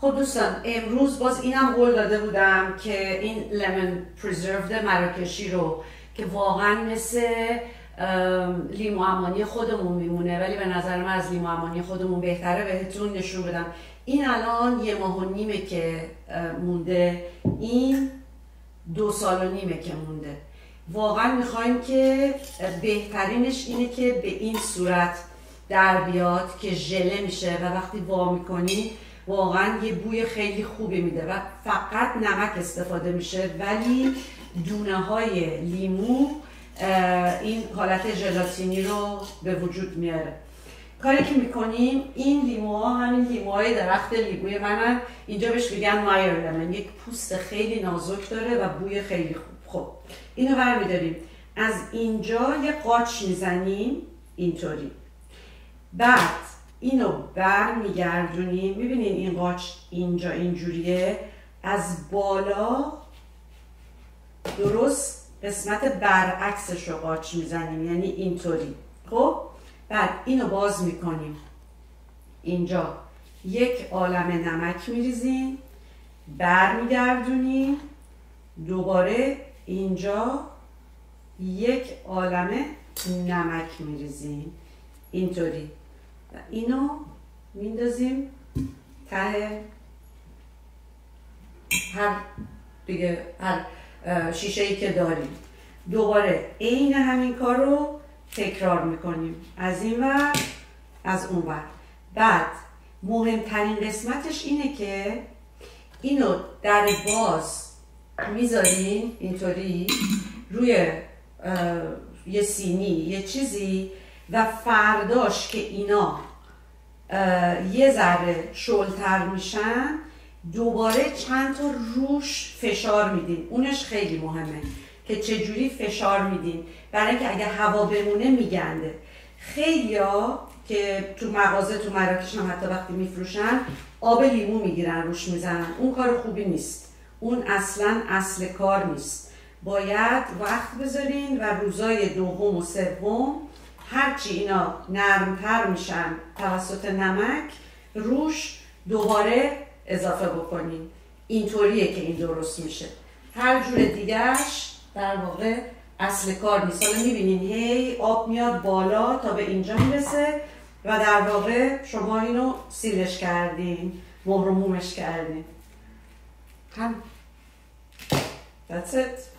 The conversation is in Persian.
خب دوستان امروز باز اینم قول داده بودم که این لیمون پریزرود مراکشی رو که واقعا مثل لیمو عمانی خودمون میمونه، ولی به نظر من از لیمو عمانی خودمون بهتره، بهتون نشون بدم. این الان 1.5 ماه که مونده، این 2.5 سال که مونده. واقعا میخوایم که بهترینش اینه که به این صورت در بیاد که ژله میشه و وقتی وا میکنی واقعا یه بوی خیلی خوبی میده و فقط نمک استفاده میشه، ولی دونه های لیمو این حالت ژلاتینی رو به وجود میاره. کاری که میکنیم، این لیموها همین لیموهای درخت لیموی منن، اینجا بهش میگن مایر لیمون، یک پوست خیلی نازک داره و بوی خیلی خوب. خب اینو برمیداریم، از اینجا یه قاچ میزنیم اینطوری، بعد اینو برمیگردونیم. میبینین این قاچ اینجا اینجوریه، از بالا درست قسمت برعکسش رو قاچ میزنیم، یعنی اینطوری. خب بعد اینو باز میکنیم، اینجا یک عالمه نمک میریزیم، برمیگردونیم، دوباره اینجا یک عالمه نمک میریزیم اینطوری و اینو میندازیم ته هر شیشه‌ای که داریم. دوباره عین همین کار رو تکرار میکنیم، از این ور از اون ور. بعد مهمترین قسمتش اینه که اینو در باز میذارین اینطوری روی یه سینی یه چیزی و فرداش که اینا یه ذره شلتر میشن دوباره چند تا روش فشار میدین. اونش خیلی مهمه که چجوری فشار میدین، برای اینکه اگه هوا بمونه میگنده. خیلیا که تو مغازه تو مراکش هم حتی وقتی میفروشن آب لیمو میگیرن روش میزنن، اون کار خوبی نیست، اون اصلا اصل کار نیست. باید وقت بذارین و روزای دوم و سوم هرچی اینا نرمتر میشن توسط نمک روش دوباره اضافه بکنین. اینطوریه که این درست میشه. هر جور دیگهش در واقع اصل کار نیست. حالا میبینین هی آب میاد بالا تا به اینجا میرسه و در واقع شما اینو سیلش کردین، مهر و مومش کردین. هم That's it.